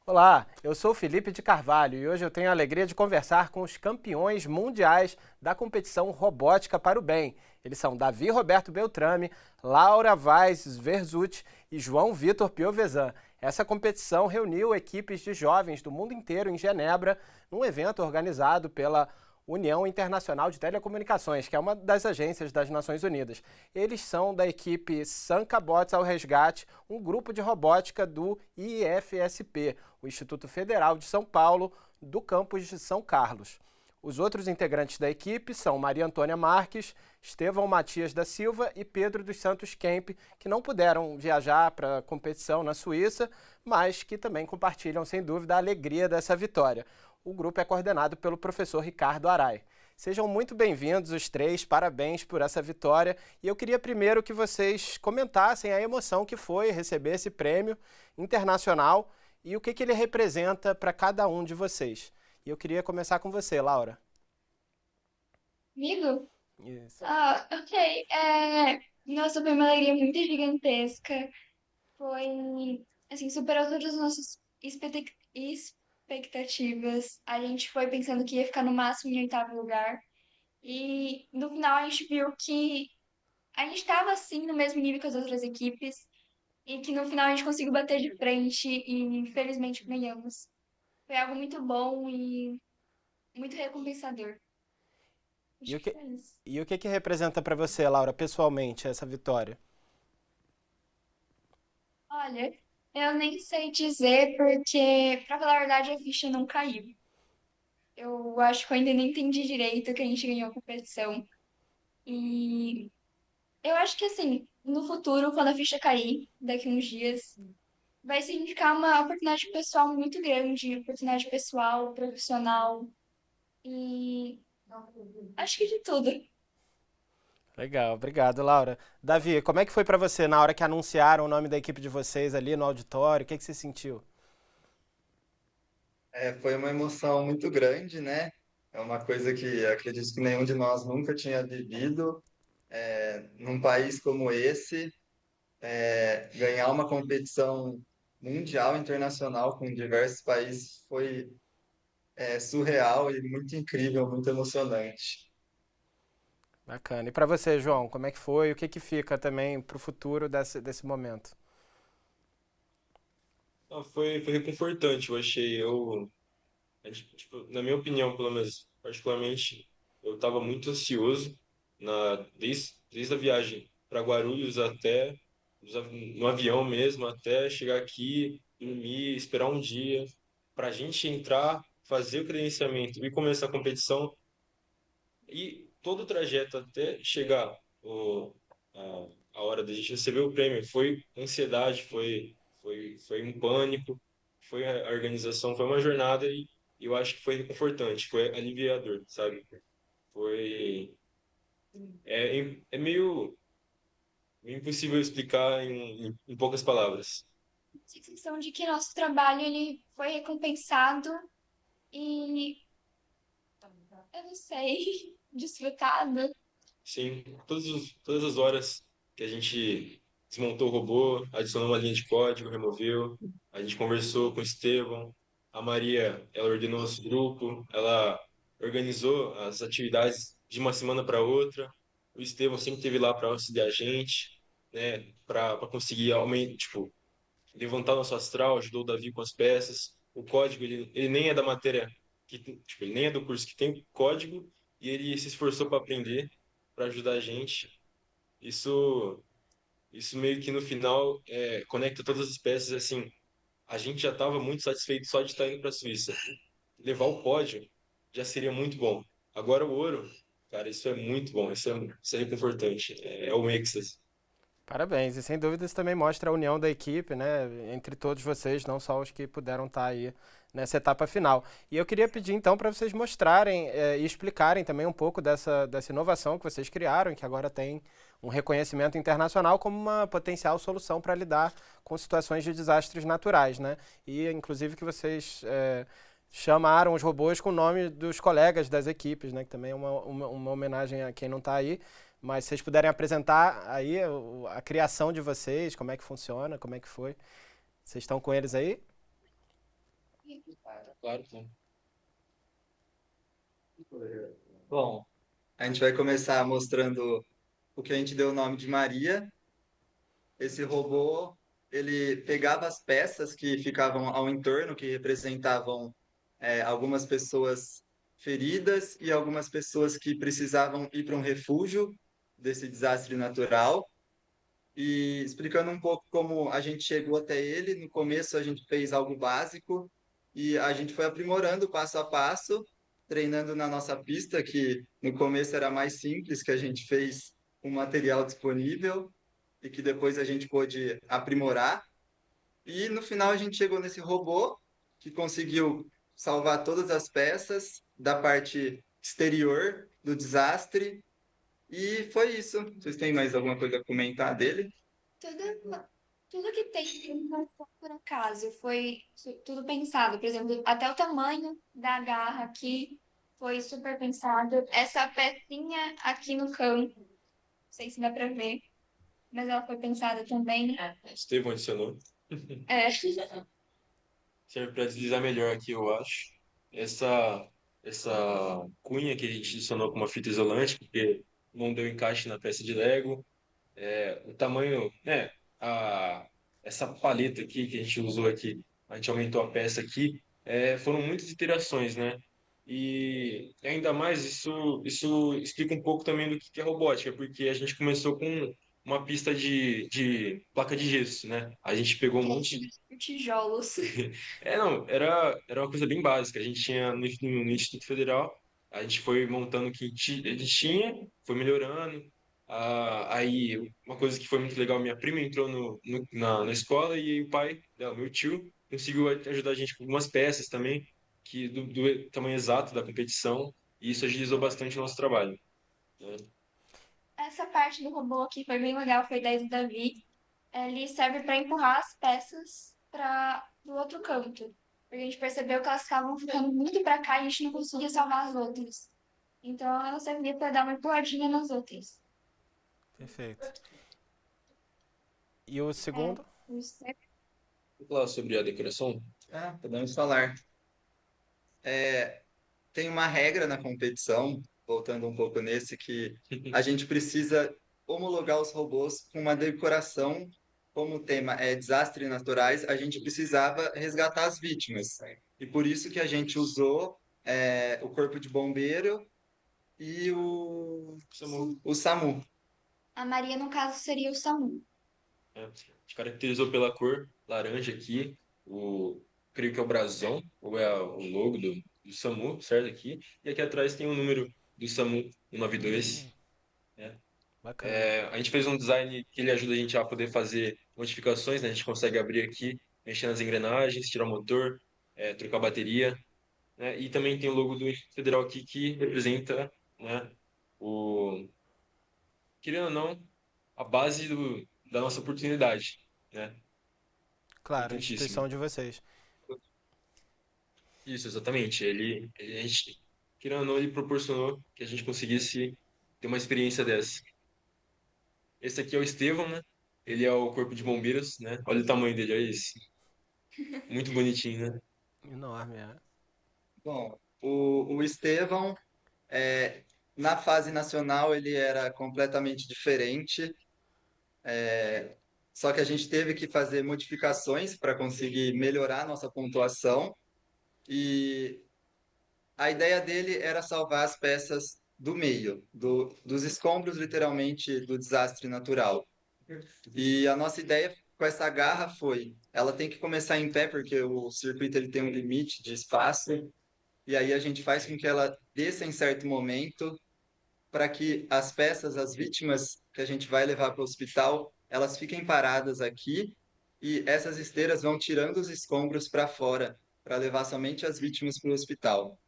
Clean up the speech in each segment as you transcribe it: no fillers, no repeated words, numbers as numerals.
Olá, eu sou o Felipe de Carvalho e hoje eu tenho a alegria de conversar com os campeões mundiais da competição Robótica para o Bem. Eles são Davi Roberto Beltrame, Laura Vaz Verzutti e João Vitor Piovesan. Essa competição reuniu equipes de jovens do mundo inteiro em Genebra, num evento organizado pela União Internacional de Telecomunicações, que é uma das agências das Nações Unidas. Eles são da equipe Sancabots ao Resgate, um grupo de robótica do IFSP, o Instituto Federal de São Paulo, do campus de São Carlos. Os outros integrantes da equipe são Maria Antônia Marques, Estevão Matias da Silva e Pedro dos Santos Kemp, que não puderam viajar para a competição na Suíça, mas que também compartilham, sem dúvida, a alegria dessa vitória. O grupo é coordenado pelo professor Ricardo Arai. Sejam muito bem-vindos os três, parabéns por essa vitória. E eu queria primeiro que vocês comentassem a emoção que foi receber esse prêmio internacional e o que ele representa para cada um de vocês. E eu queria começar com você, Laura. Comigo? Isso. Ok. Nossa, foi uma alegria muito gigantesca. Foi, assim, superou todas as nossas expectativas. A gente foi pensando que ia ficar no máximo em oitavo lugar. E no final a gente viu que a gente estava, assim, no mesmo nível que as outras equipes. E que no final a gente conseguiu bater de frente e, infelizmente, ganhamos. Foi algo muito bom e muito recompensador. E Acho o que que, foi isso. e o que representa para você, Laura, pessoalmente, essa vitória? Olha, eu nem sei dizer porque, pra falar a verdade, a ficha não caiu. Eu acho que eu ainda nem entendi direito que a gente ganhou a competição. E eu acho que, assim, no futuro, quando a ficha cair, daqui uns dias, vai significar uma oportunidade pessoal muito grande, oportunidade pessoal, profissional e acho que de tudo. Legal, obrigado, Laura. Davi, como é que foi para você na hora que anunciaram o nome da equipe de vocês ali no auditório? O que você sentiu? Foi uma emoção muito grande, né? É uma coisa que acredito que nenhum de nós nunca tinha vivido. Num país como esse, ganhar uma competição mundial, internacional, com diversos países, foi surreal e muito incrível, muito emocionante. Bacana. E para você, João, como é que foi? O que fica também para o futuro desse momento? Foi reconfortante, eu achei. Tipo, na minha opinião, pelo menos, particularmente, eu estava muito ansioso desde a viagem para Guarulhos até no avião mesmo, até chegar aqui, dormir, esperar um dia, para a gente entrar, fazer o credenciamento e começar a competição. E todo o trajeto até chegar a hora da gente receber o prêmio foi ansiedade, foi um pânico, foi a organização, foi uma jornada e eu acho que foi reconfortante, foi aliviador, sabe? Foi é meio impossível explicar em poucas palavras. Sensação de que nosso trabalho ele foi recompensado e eu não sei, desfrutado. Sim, todas as horas que a gente desmontou o robô, adicionou uma linha de código, removeu, a gente conversou com o Estevão, a Maria, ela ordenou nosso grupo, ela organizou as atividades de uma semana para outra, o Estevão sempre esteve lá para auxiliar a gente, né, para conseguir aumentar, tipo, levantar nosso astral, ajudou o Davi com as peças, o código, ele nem é da matéria, tipo, ele nem é do curso que tem código, e ele se esforçou para aprender, para ajudar a gente. Isso, isso meio que no final conecta todas as peças. Assim, a gente já estava muito satisfeito só de estar indo para a Suíça. Levar o pódio já seria muito bom. Agora o ouro, cara, isso é muito bom. Isso é reconfortante. É o êxtase. Parabéns, e sem dúvida isso também mostra a união da equipe, né, entre todos vocês, não só os que puderam estar aí nessa etapa final. E eu queria pedir então para vocês mostrarem e explicarem também um pouco dessa inovação que vocês criaram, que agora tem um reconhecimento internacional como uma potencial solução para lidar com situações de desastres naturais, né? E inclusive que vocês chamaram os robôs com o nome dos colegas das equipes, né? Que também é uma homenagem a quem não está aí. Mas se vocês puderem apresentar aí a criação de vocês, como é que funciona, como é que foi. Vocês estão com eles aí? Claro, claro. Bom, a gente vai começar mostrando o que a gente deu o nome de Maria. Esse robô, ele pegava as peças que ficavam ao entorno, que representavam algumas pessoas feridas e algumas pessoas que precisavam ir para um refúgio desse desastre natural. E explicando um pouco como a gente chegou até ele. No começo a gente fez algo básico e a gente foi aprimorando passo a passo, treinando na nossa pista, que no começo era mais simples, que a gente fez um material disponível e que depois a gente pôde aprimorar. E no final a gente chegou nesse robô que conseguiu salvar todas as peças da parte exterior do desastre. E foi isso. Vocês têm mais alguma coisa a comentar dele? Tudo, tudo que tem não foi por acaso, foi tudo pensado. Por exemplo, até o tamanho da garra aqui foi super pensado. Essa pecinha aqui no canto, não sei se dá pra ver, mas ela foi pensada também. Estevão adicionou. É. Serve para deslizar melhor aqui, eu acho. Essa, essa cunha que a gente adicionou com uma fita isolante, porque não deu encaixe na peça de Lego. O tamanho, né? A, essa paleta aqui que a gente usou aqui, a gente aumentou a peça aqui. Foram muitas iterações, né? E ainda mais isso explica um pouco também do que é robótica, porque a gente começou com uma pista de placa de gesso, né? A gente pegou um monte Tijolos. não, era uma coisa bem básica. A gente tinha no Instituto Federal, a gente foi montando o que a gente tinha, foi melhorando. Aí, uma coisa que foi muito legal, minha prima entrou na escola e o pai dela, meu tio, conseguiu ajudar a gente com algumas peças também, que do tamanho exato da competição, e isso agilizou bastante o nosso trabalho, né? Essa parte do robô aqui foi bem legal, foi ideia do Davi. Ele serve para empurrar as peças para o outro canto. Porque a gente percebeu que elas ficavam ficando muito para cá e a gente não conseguia salvar as outras. Então ela servia para dar uma empurradinha nas outras. Perfeito. E o É, segundo? isso é Vou falar sobre a decoração. Podemos falar. Tem uma regra na competição, voltando um pouco nesse, que a gente precisa homologar os robôs com uma decoração. Como o tema é desastres naturais, a gente precisava resgatar as vítimas. E por isso que a gente usou o corpo de bombeiro e Samu, o SAMU. A Maria, no caso, seria o SAMU. A gente caracterizou pela cor laranja aqui, creio que é o brasão, ou é o logo do SAMU, certo? Aqui. E aqui atrás tem o número do SAMU 192, né? Bacana. A gente fez um design que ele ajuda a gente a poder fazer modificações, né? A gente consegue abrir aqui, mexer nas engrenagens, tirar o motor, trocar a bateria, né? E também tem o logo do Instituto Federal aqui que representa, né, o, querendo ou não, a base da nossa oportunidade, né? Claro, a Importantíssimo. instituição de vocês. Isso, exatamente. A gente, querendo ou não, ele proporcionou que a gente conseguisse ter uma experiência dessa. Esse aqui é o Estevão, né? Ele é o corpo de bombeiros, né? Olha o tamanho dele, olha isso. Muito bonitinho, né? Enorme, é. Bom, o Estevão, é, na fase nacional, ele era completamente diferente. Só que a gente teve que fazer modificações para conseguir melhorar a nossa pontuação. E a ideia dele era salvar as peças do meio, dos escombros, literalmente, do desastre natural. E a nossa ideia com essa garra foi, ela tem que começar em pé, porque o circuito ele tem um limite de espaço, e aí a gente faz com que ela desça em certo momento, para que as peças, as vítimas que a gente vai levar para o hospital, elas fiquem paradas aqui, e essas esteiras vão tirando os escombros para fora, para levar somente as vítimas para o hospital.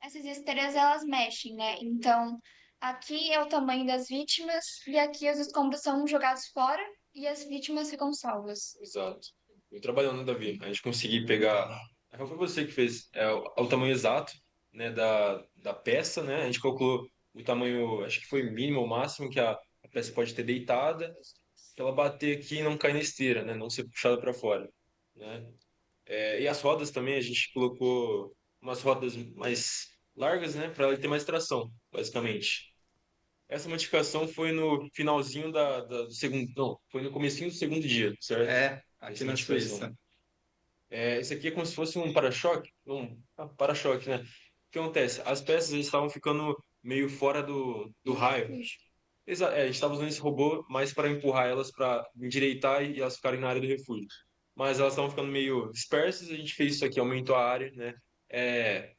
Essas esteiras, elas mexem, né? Então, aqui é o tamanho das vítimas e aqui os escombros são jogados fora e as vítimas ficam salvas. Exato. Eu trabalhando, né, Davi? A gente conseguir pegar. Foi você que fez o tamanho exato, né, da peça, né? A gente calculou o tamanho, acho que foi mínimo ou máximo que a peça pode ter deitada, que ela bater aqui e não cair na esteira, né? Não ser puxada para fora, né? E as rodas também, a gente colocou umas rodas mais largas, né, para ele ter mais tração, basicamente. Essa modificação foi no finalzinho do segundo, não, foi no comecinho do segundo dia, certo? É, aqui Essa na modificação. Suíça. Esse aqui é como se fosse um para-choque, para-choque, né? O que acontece? As peças eles estavam ficando meio fora do raio. A gente estava usando esse robô mais para empurrar elas para endireitar e elas ficarem na área do refúgio. Mas elas estavam ficando meio dispersas, a gente fez isso aqui, aumentou a área, né? É,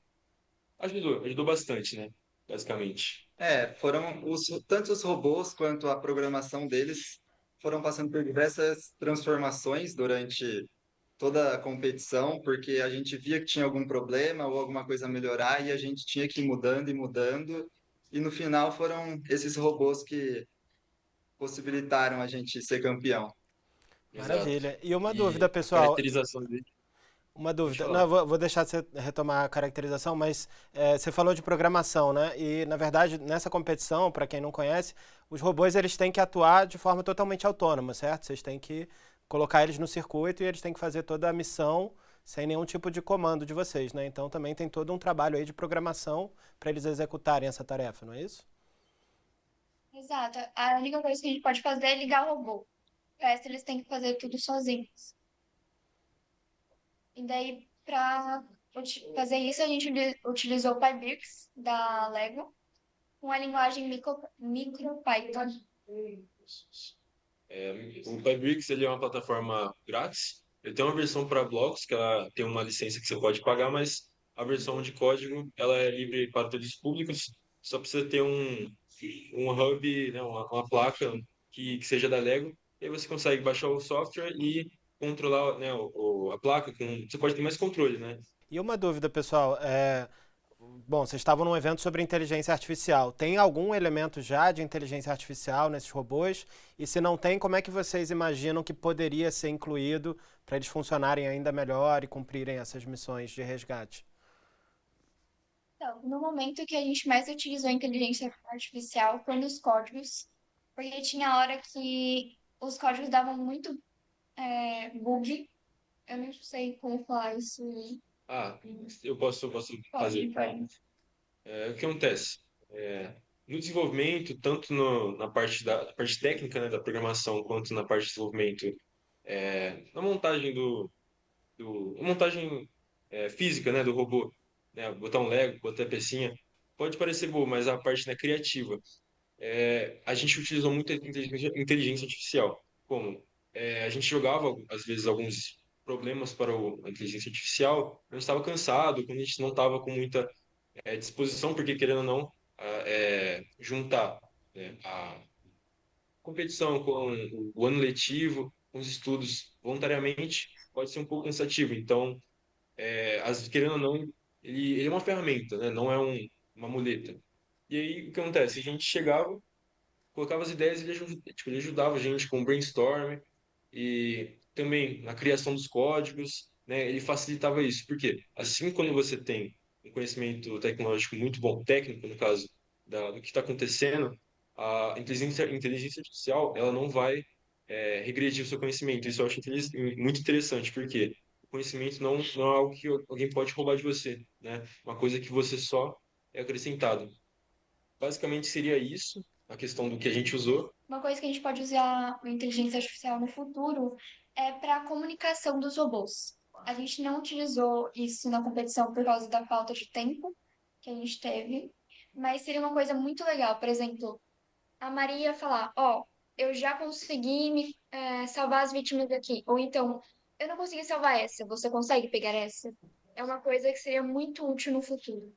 ajudou bastante, né? Basicamente. Foram tanto os robôs quanto a programação deles foram passando por diversas transformações durante toda a competição, porque a gente via que tinha algum problema ou alguma coisa a melhorar e a gente tinha que ir mudando e mudando. E no final foram esses robôs que possibilitaram a gente ser campeão. Exato. Maravilha. E uma dúvida, E a pessoal. caracterização dele, Uma pode dúvida. Não, falar. vou deixar você retomar a caracterização, mas você falou de programação, né? E, na verdade, nessa competição, para quem não conhece, os robôs eles têm que atuar de forma totalmente autônoma, certo? Vocês têm que colocar eles no circuito e eles têm que fazer toda a missão sem nenhum tipo de comando de vocês, né? Então também tem todo um trabalho aí de programação para eles executarem essa tarefa, não é isso? Exato. A única coisa que a gente pode fazer é ligar o robô. O resto eles têm que fazer tudo sozinhos. E daí, para fazer isso, a gente utilizou o PyBirds da Lego com a linguagem MicroPython. O Pybricks, ele é uma plataforma grátis. Ele tem uma versão para blocos, que ela tem uma licença que você pode pagar, mas a versão de código, ela é livre para todos os públicos. Só precisa ter um hub, né, uma placa que seja da Lego. E aí você consegue baixar o software e controlar, né, a placa. Você pode ter mais controle, né? E uma dúvida, pessoal. Bom, vocês estavam num evento sobre inteligência artificial. Tem algum elemento já de inteligência artificial nesses robôs? E se não tem, como é que vocês imaginam que poderia ser incluído para eles funcionarem ainda melhor e cumprirem essas missões de resgate? Então, no momento que a gente mais utilizou a inteligência artificial foi nos códigos, porque tinha hora que os códigos davam muito bug. Eu não sei como falar isso. Ah, eu posso fazer. Pode. O que acontece? É, no desenvolvimento, tanto na parte da parte técnica, né, da programação, quanto na parte de desenvolvimento, na montagem na montagem física, né, do robô, né, botar um Lego, botar a pecinha, pode parecer boa, mas a parte, né, criativa, a gente utilizou muito a inteligência artificial. Como? A gente jogava, às vezes, alguns problemas para a inteligência artificial, a gente estava cansado, quando a gente não estava com muita disposição, porque querendo ou não, juntar, né, a competição com o ano letivo, com os estudos voluntariamente, pode ser um pouco cansativo. Então, querendo ou não, ele é uma ferramenta, né? Não é uma muleta. E aí, o que acontece? A gente chegava, colocava as ideias e ele ajudava a gente com o brainstorm e também na criação dos códigos, né? Ele facilitava isso. Por quê? Assim, quando você tem um conhecimento tecnológico muito bom, técnico, no caso, do que está acontecendo, a inteligência artificial, ela não vai regredir o seu conhecimento. Isso eu acho muito interessante, porque o conhecimento não é algo que alguém pode roubar de você, né? Uma coisa que você só é acrescentado. Basicamente seria isso, a questão do que a gente usou. Uma coisa que a gente pode usar a inteligência artificial no futuro é para a comunicação dos robôs. A gente não utilizou isso na competição por causa da falta de tempo que a gente teve, mas seria uma coisa muito legal. Por exemplo, a Maria falar: Ó, eu já consegui salvar as vítimas aqui. Ou então, eu não consegui salvar essa, você consegue pegar essa? É uma coisa que seria muito útil no futuro.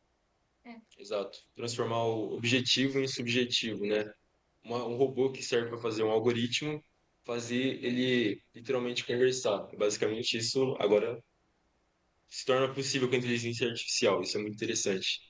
É. Exato. Transformar o objetivo em subjetivo, né? Um robô que serve para fazer um algoritmo, fazer ele literalmente conversar. Basicamente, isso agora se torna possível com a inteligência artificial. Isso é muito interessante.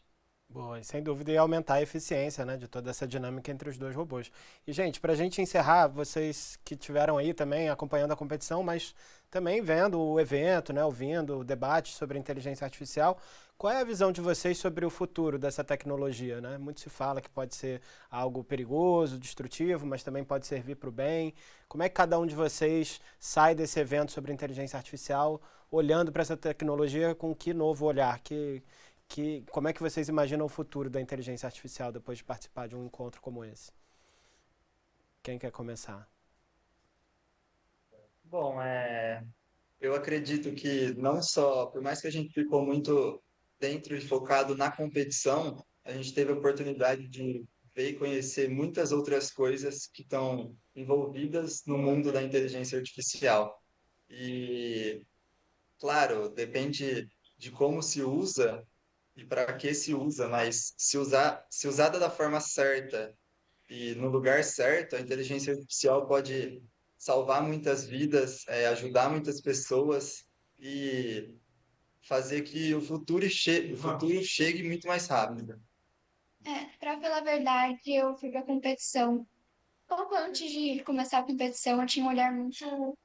Boa, e sem dúvida ia aumentar a eficiência, né, de toda essa dinâmica entre os dois robôs. E, gente, para a gente encerrar, vocês que tiveram aí também acompanhando a competição, mas também vendo o evento, né, ouvindo o debate sobre inteligência artificial. Qual é a visão de vocês sobre o futuro dessa tecnologia, né? Muito se fala que pode ser algo perigoso, destrutivo, mas também pode servir para o bem. Como é que cada um de vocês sai desse evento sobre inteligência artificial olhando para essa tecnologia com que novo olhar? Como é que vocês imaginam o futuro da inteligência artificial depois de participar de um encontro como esse? Quem quer começar? Bom, eu acredito que não só, por mais que a gente ficou muito dentro e focado na competição, a gente teve a oportunidade de ver e conhecer muitas outras coisas que estão envolvidas no mundo da inteligência artificial. E, claro, depende de como se usa e para que se usa, mas se usada da forma certa e no lugar certo, a inteligência artificial pode salvar muitas vidas, ajudar muitas pessoas e fazer que o futuro chegue muito mais rápido. Pra falar a verdade, eu fui pra competição. Pouco antes de começar a competição, eu tinha um olhar muito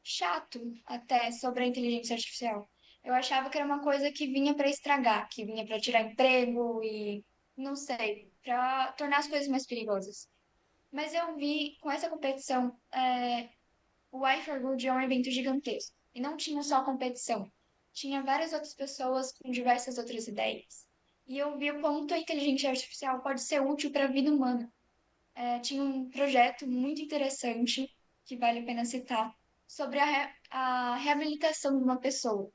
chato até sobre a inteligência artificial. Eu achava que era uma coisa que vinha para estragar, que vinha para tirar emprego e, não sei, para tornar as coisas mais perigosas. Mas eu vi com essa competição, o iForGood é um evento gigantesco. E não tinha só competição. Tinha várias outras pessoas com diversas outras ideias. E eu vi o quanto a inteligência artificial pode ser útil para a vida humana. Tinha um projeto muito interessante, que vale a pena citar, sobre a reabilitação de uma pessoa.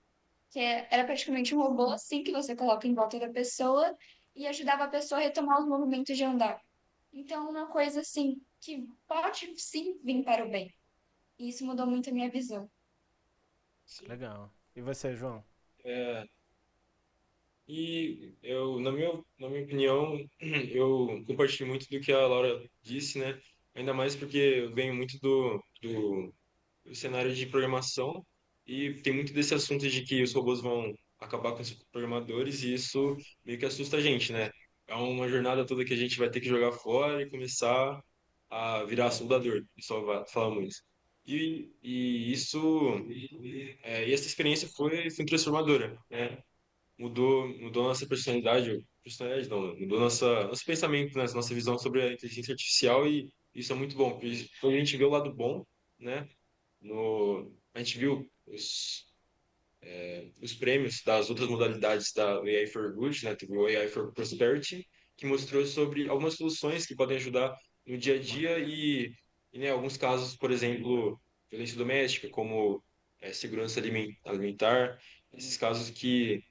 Era praticamente um robô, assim, que você coloca em volta da pessoa e ajudava a pessoa a retomar os movimentos de andar. Então, uma coisa, assim, que pode sim vir para o bem. E isso mudou muito a minha visão. Legal. E você, João? É, e eu, na minha opinião, eu compartilho muito do que a Laura disse, né? Ainda mais porque eu venho muito do cenário de programação e tem muito desse assunto de que os robôs vão acabar com os programadores e isso meio que assusta a gente, né? É uma jornada toda que a gente vai ter que jogar fora e começar a virar soldador, o pessoal vai falar muito. E isso, e essa experiência foi transformadora, né? Mudou nossa personalidade não, mudou nosso pensamento, né? Nossa visão sobre a inteligência artificial e isso é muito bom, porque quando a gente vê o lado bom, né? A gente viu os prêmios das outras modalidades da AI for Good, né? Teve o AI for Prosperity, que mostrou sobre algumas soluções que podem ajudar no dia a dia e né, alguns casos, por exemplo, violência doméstica, como segurança alimentar, esses casos que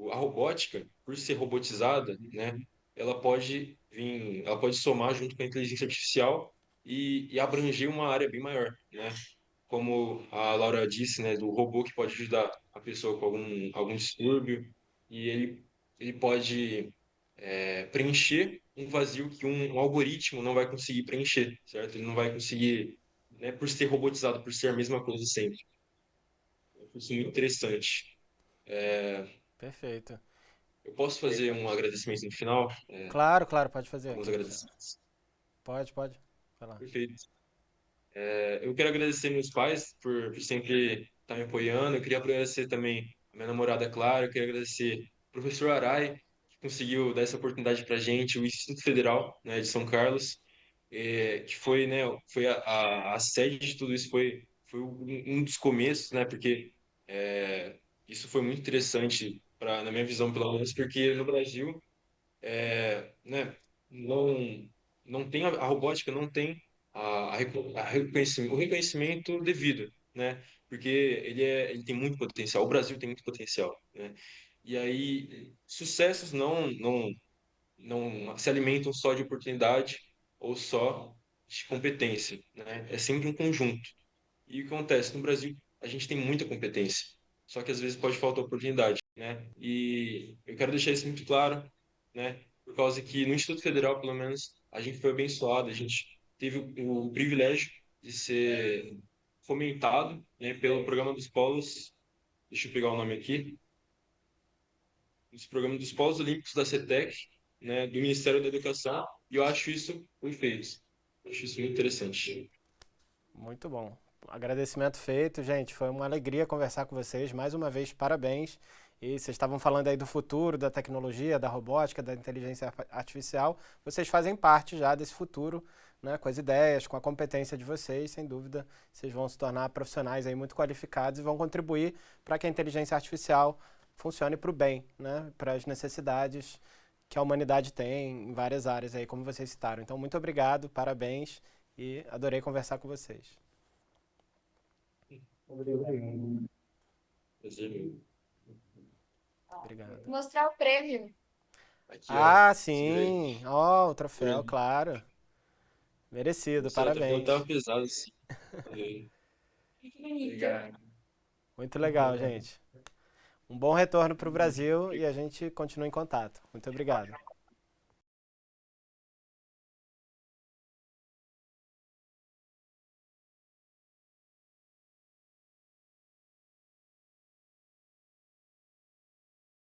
a robótica, por ser robotizada, né? Ela pode somar junto com a inteligência artificial e abranger uma área bem maior, né? Como a Laura disse, né, do robô que pode ajudar a pessoa com algum distúrbio e ele pode preencher um vazio que um algoritmo não vai conseguir preencher, certo? Ele não vai conseguir, né, por ser robotizado, por ser a mesma coisa sempre. Isso é muito interessante. Perfeito. Eu posso fazer um agradecimento no final? Claro, claro, pode fazer. Alguns agradecimentos. Pode. Vai lá. Perfeito. Eu quero agradecer meus pais por sempre estar me apoiando. Eu queria agradecer também a minha namorada Clara. Eu queria agradecer o professor Arai, que conseguiu dar essa oportunidade para a gente, o Instituto Federal, né, de São Carlos, que foi, né, foi a sede de tudo isso, foi um dos começos, né, porque isso foi muito interessante, na minha visão, pelo menos, porque no Brasil né, não, não tem a robótica não tem o reconhecimento devido, né? Porque ele tem muito potencial. O Brasil tem muito potencial, né? E aí sucessos não se alimentam só de oportunidade ou só de competência, né? É sempre um conjunto. E o que acontece? No Brasil, a gente tem muita competência, só que às vezes pode faltar oportunidade, né? E eu quero deixar isso muito claro, né? Por causa que no Instituto Federal, pelo menos, a gente foi abençoado, a gente teve o privilégio de ser fomentado, né, pelo programa dos polos, deixa eu pegar o nome aqui, esse programa dos Polos Olímpicos da CETEC, né, do Ministério da Educação, e eu acho isso perfeito. Eu acho isso muito interessante. Muito bom. Agradecimento feito, gente. Foi uma alegria conversar com vocês. Mais uma vez, parabéns. E vocês estavam falando aí do futuro, da tecnologia, da robótica, da inteligência artificial. Vocês fazem parte já desse futuro, né? Com as ideias, com a competência de vocês, sem dúvida, vocês vão se tornar profissionais aí muito qualificados e vão contribuir para que a inteligência artificial funcione para o bem, né? Para as necessidades que a humanidade tem em várias áreas aí, como vocês citaram. Então, muito obrigado, parabéns e adorei conversar com vocês. Prazer, meu. Obrigado. Mostrar o prêmio. Aqui, Ah, ó. Segura aí. sim. Ó, o troféu, Grande. claro. Merecido, Nossa, até parabéns. tava pesado assim. Valeu. Que bonito. Obrigado. Muito legal, gente. Um bom retorno para o Brasil e a gente continua em contato. Muito obrigado.